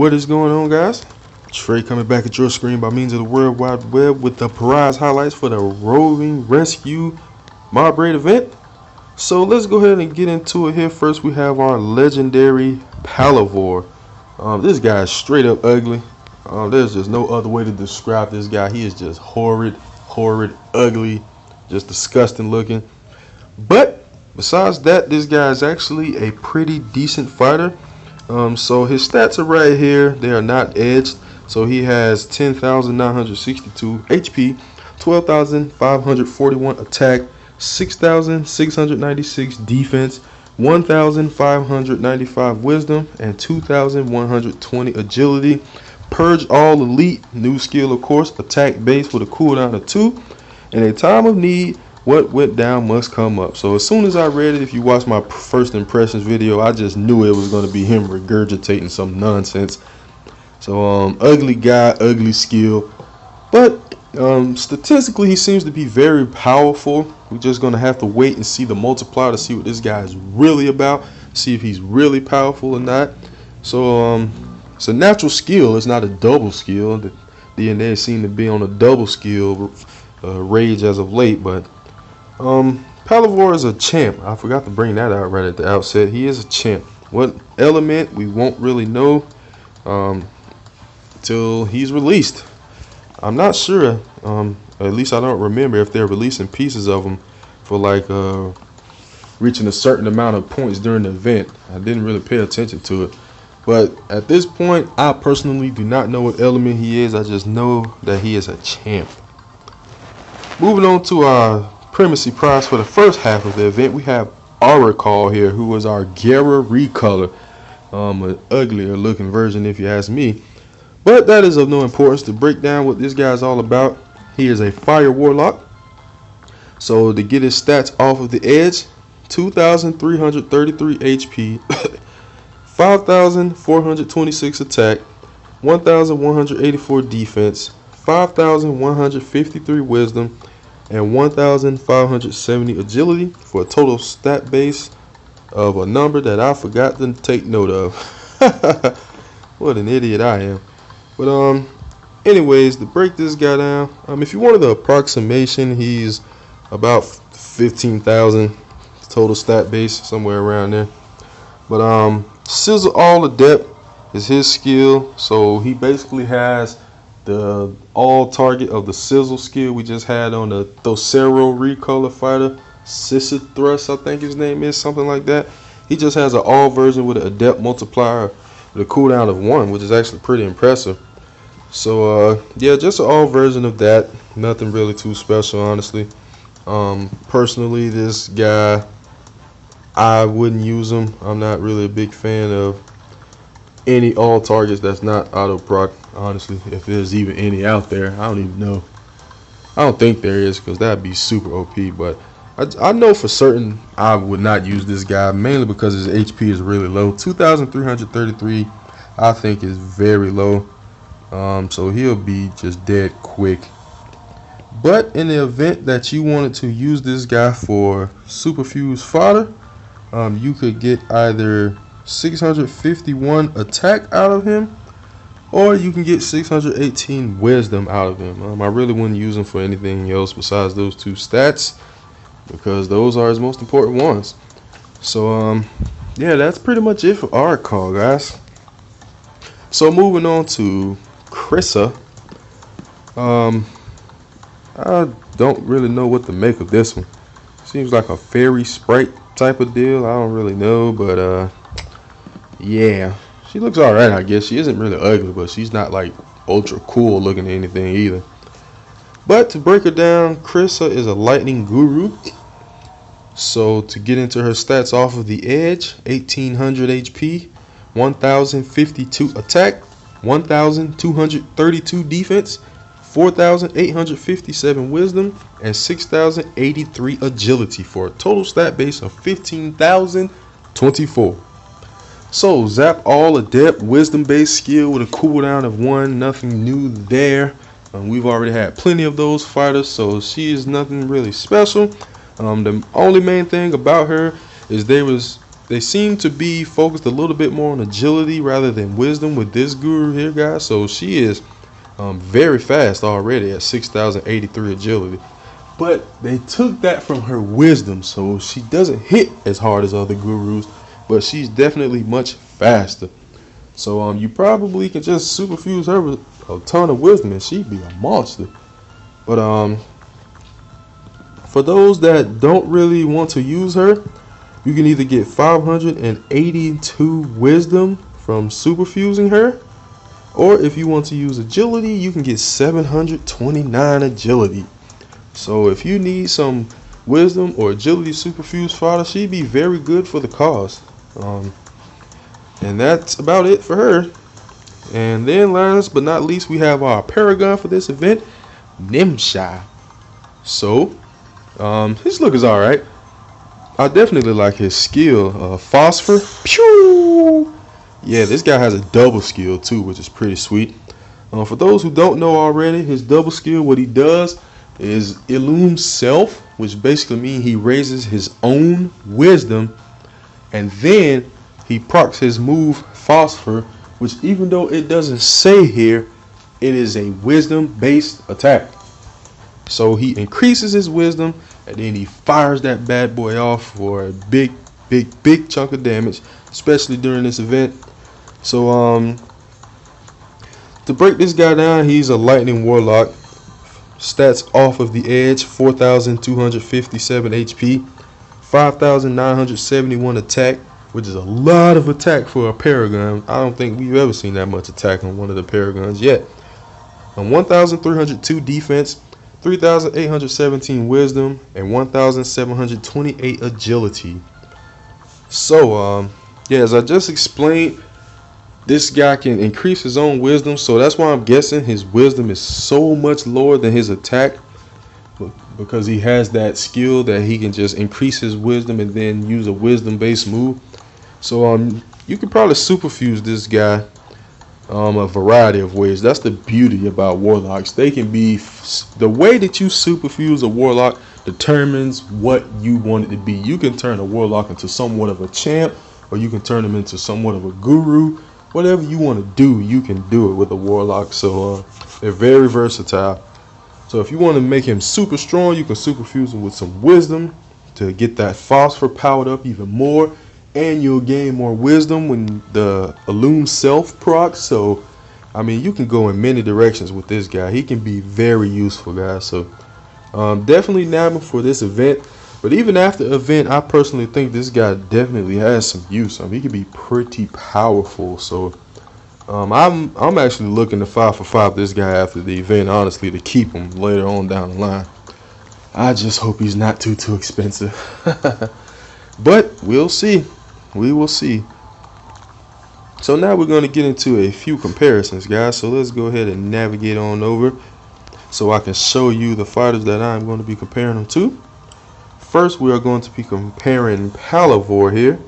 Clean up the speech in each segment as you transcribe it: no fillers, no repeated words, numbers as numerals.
What is going on, guys? Trey coming back at your screen by means of the World Wide Web with the prize highlights for the Roving Rescue mob raid event. So let's go ahead and get into it here. First, we have our legendary Palavor. This guy is straight up ugly. There's just no other way to describe this guy. He is just horrid, ugly, just disgusting looking. But besides that, this guy is actually a pretty decent fighter. So his stats are right here. They are not edged. So he has 10,962 HP, 12,541 attack, 6,696 defense, 1,595 wisdom, and 2,120 agility. Purge all elite, new skill of course, attack base with a cooldown of 2. In a time of need, what went down must come up. So as soon as I read it, if you watched my first impressions video, I just knew it was going to be him regurgitating some nonsense. So ugly guy, ugly skill, but statistically he seems to be very powerful. We're just going to have to wait and see the multiplier to see what this guy is really about, see if he's really powerful or not. So it's a natural skill, it's not a double skill. The DNA seem to be on a double skill rage as of late, but Palavor is a champ. I forgot to bring that out right at the outset. He is a champ. What element we won't really know till he's released. I'm not sure. At least I don't remember if they're releasing pieces of him for like reaching a certain amount of points during the event. I didn't really pay attention to it. But at this point, I personally do not know what element he is. I just know that he is a champ. Moving on to our primacy prize for the first half of the event, we have Oracle here, who was our Gera recolor. An uglier looking version if you ask me. But that is of no importance. To break down what this guy is all about, he is a fire warlock. So to get his stats off of the edge, 2,333 HP, 5,426 attack, 1,184 defense, 5,153 wisdom, and 1,570 agility for a total stat base of a number that I forgot to take note of. What an idiot I am. But anyways, to break this guy down, if you wanted the approximation, he's about 15,000 total stat base, somewhere around there. But Sizzle All Adept is his skill, so he basically has the all target of the Sizzle skill we just had on the Thocero recolor fighter, Thrust, I think his name is, something like that. He just has an all version with an adept multiplier with a cooldown of 1, which is actually pretty impressive. So yeah, just an all version of that. Nothing really too special, honestly. Personally, this guy, I wouldn't use him. I'm not really a big fan of any all targets that's not auto proc, honestly. If there's even any out there, I don't even know. I don't think there is, because that'd be super OP. But I know for certain I would not use this guy, mainly because his HP is really low. 2,333 I think is very low. So he'll be just dead quick. But in the event that you wanted to use this guy for superfuse fodder, you could get either 651 attack out of him, or you can get 618 wisdom out of him. I really wouldn't use him for anything else besides those two stats, because those are his most important ones. So yeah, that's pretty much it for our call, guys. So moving on to Krishna. I don't really know what to make of this one. Seems like a fairy sprite type of deal. I don't really know, but yeah, she looks alright, I guess. She isn't really ugly, but she's not like ultra cool looking or anything either. But to break her down, Krishna is a lightning guru. So to get into her stats off of the edge, 1,800 HP, 1,052 attack, 1,232 defense, 4,857 wisdom, and 6,083 agility for a total stat base of 15,024. So Zap All Adept, wisdom based skill with a cooldown of 1, nothing new there. We've already had plenty of those fighters, so she is nothing really special. The only main thing about her is they they seem to be focused a little bit more on agility rather than wisdom with this guru here, guys. So she is very fast already at 6,083 agility. But they took that from her wisdom, so she doesn't hit as hard as other gurus, but she's definitely much faster. So you probably can just superfuse her with a ton of wisdom and she'd be a monster. But for those that don't really want to use her, you can either get 582 wisdom from superfusing her, or if you want to use agility, you can get 729 agility. So if you need some wisdom or agility superfuse fodder, she'd be very good for the cause. And that's about it for her. And then last but not least, we have our paragon for this event, Nimshai. So his look is alright. I definitely like his skill. Phosphor. Pew! Yeah, this guy has a double skill too, which is pretty sweet. For those who don't know already, his double skill, what he does is Illume Self, which basically means he raises his own wisdom, and then he procs his move Phosphor, which even though it doesn't say here, it is a wisdom based attack. So he increases his wisdom and then he fires that bad boy off for a big chunk of damage, especially during this event. So to break this guy down, he's a lightning warlock. Stats off of the edge: 4,257 HP, 5,971 attack, which is a lot of attack for a paragon. I don't think we've ever seen that much attack on one of the paragons yet. 1,302 defense, 3,817 wisdom, and 1,728 agility. So yeah, as I just explained, this guy can increase his own wisdom, so that's why I'm guessing his wisdom is so much lower than his attack, because he has that skill that he can just increase his wisdom and then use a wisdom based move. So you can probably superfuse this guy a variety of ways. That's the beauty about warlocks. They can be, the way that you superfuse a warlock determines what you want it to be. You can turn a warlock into somewhat of a champ, or you can turn him into somewhat of a guru. Whatever you want to do, you can do it with a warlock. So they're very versatile. So if you want to make him super strong, you can superfuse him with some wisdom to get that phosphor powered up even more, and you'll gain more wisdom when the Illume Self procs. So I mean, you can go in many directions with this guy. He can be very useful, guys. So definitely nab him for this event. But even after the event, I personally think this guy definitely has some use. He can be pretty powerful. So I'm actually looking to 5 for 5 this guy after the event, honestly, to keep him later on down the line. I just hope he's not too expensive. But we'll see. We will see. So now we're going to get into a few comparisons, guys. So let's go ahead and navigate on over so I can show you the fighters that I'm going to be comparing them to. First, we are going to be comparing Palavor here,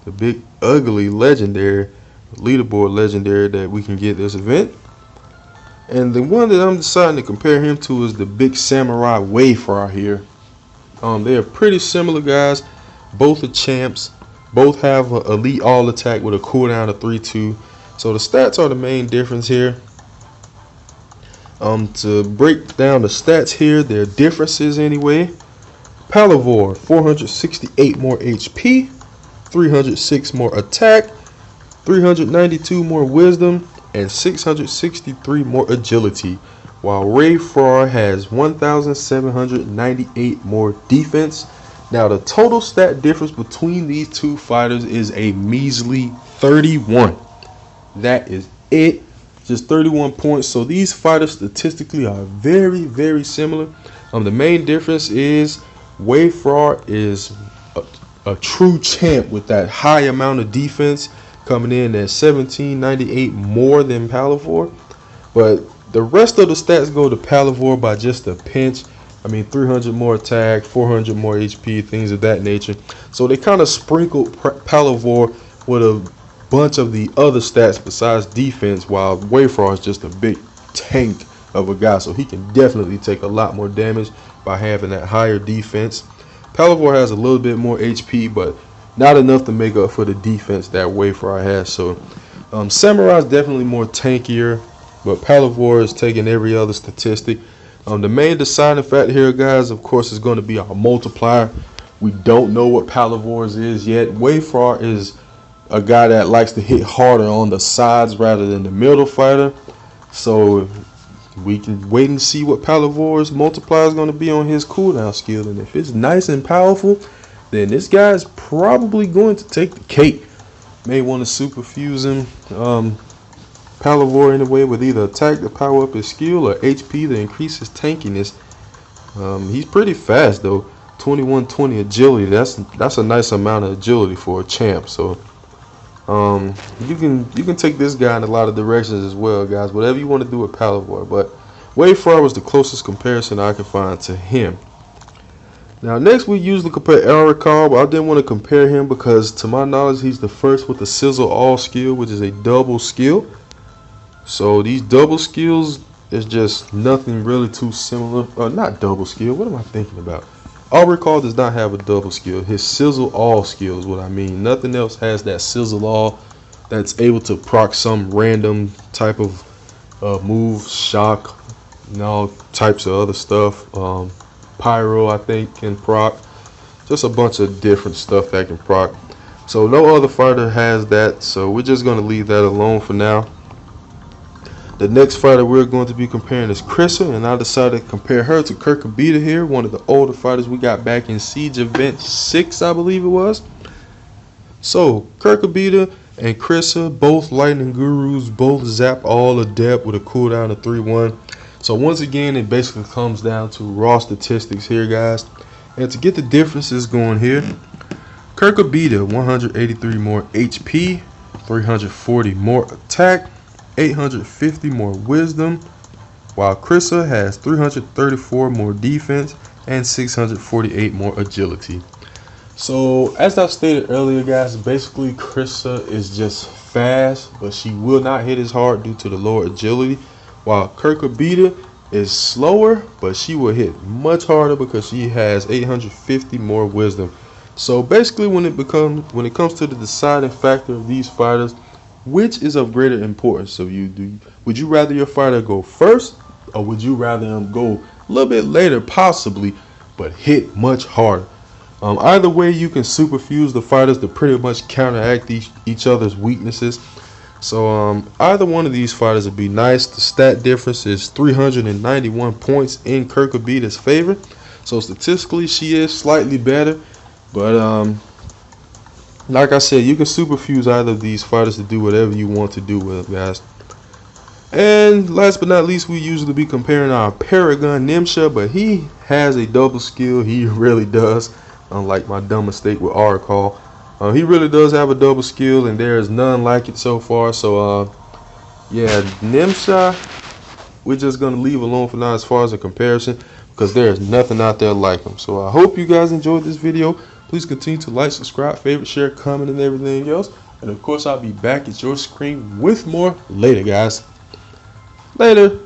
the big ugly legendary, leaderboard legendary that we can get this event. And the one that I'm deciding to compare him to is the big samurai Wayfar here. They are pretty similar, guys. Both are champs. Both have an elite all attack with a cooldown of 3-2. So the stats are the main difference here. To break down the stats here, their differences anyway. Palavor, 468 more HP, 306 more attack, 392 more wisdom, and 663 more agility, while Wayfar has 1,798 more defense. Now the total stat difference between these two fighters is a measly 31. That is it, just 31 points. So these fighters statistically are very similar. The main difference is Wayfar is a true champ with that high amount of defense, coming in at 1798 more than Palavor. But the rest of the stats go to Palavor by just a pinch. I mean, 300 more attack, 400 more HP, things of that nature. So they kind of sprinkled Palavor with a bunch of the other stats besides defense, while Wayfar is just a big tank of a guy. So he can definitely take a lot more damage by having that higher defense. Palavor has a little bit more HP, but not enough to make up for the defense that Wayfar has. So Samurai is definitely more tankier, but Palivore is taking every other statistic. The main deciding factor here, guys, of course, is going to be our multiplier. We don't know what Palivore's is yet. Wayfar is a guy that likes to hit harder on the sides rather than the middle fighter. So we can wait and see what Palivore's multiplier is going to be on his cooldown skill. And if it's nice and powerful, then this guy is probably going to take the cake. May want to super fuse him, Palivore, in a way with either attack to power up his skill or HP to increase his tankiness. He's pretty fast though. 2120 agility. That's a nice amount of agility for a champ. So you can take this guy in a lot of directions as well, guys. Whatever you want to do with Palivore, but Wayfar was the closest comparison I could find to him. Now next we usually compare Aricall, but I didn't want to compare him because to my knowledge he's the first with the Sizzle All skill, which is a double skill. So these double skills is just nothing really too similar. Not double skill, what am I thinking about? Aricall does not have a double skill. His Sizzle All skill is what I mean. Nothing else has that Sizzle All that's able to proc some random type of move, shock, and all types of other stuff. Pyro, I think, can proc. Just a bunch of different stuff that can proc. So no other fighter has that, so we're just going to leave that alone for now. The next fighter we're going to be comparing is Krishna, and I decided to compare her to Kirkabita here, one of the older fighters we got back in Siege Event 6, I believe it was. So Kirkabita and Krishna, both lightning gurus, both zap all adept with a cooldown of 3-1. So once again, it basically comes down to raw statistics here, guys. And to get the differences going here, Kirkabita 183 more HP, 340 more attack, 850 more wisdom, while Krishna has 334 more defense and 648 more agility. So as I stated earlier, guys, basically Krishna is just fast, but she will not hit as hard due to the lower agility, while Kirkabita is slower, but she will hit much harder because she has 850 more wisdom. So basically when it comes to the deciding factor of these fighters, which is of greater importance to you? Would you rather your fighter go first, or would you rather him go a little bit later possibly, but hit much harder? Either way, you can super fuse the fighters to pretty much counteract each other's weaknesses. So either one of these fighters would be nice. The stat difference is 391 points in Kirkabita's favor. So statistically, she is slightly better. But like I said, you can super fuse either of these fighters to do whatever you want to do with them, guys. And last but not least, we usually be comparing our Paragon Nimsha, but he has a double skill. He really does, unlike my dumb mistake with Aricall. He really does have a double skill, and there is none like it so far. So yeah, Nimsha, we're just going to leave alone for now as far as a comparison, because there is nothing out there like him. So I hope you guys enjoyed this video. Please continue to like, subscribe, favorite, share, comment, and everything else. And of course, I'll be back at your screen with more later, guys. Later.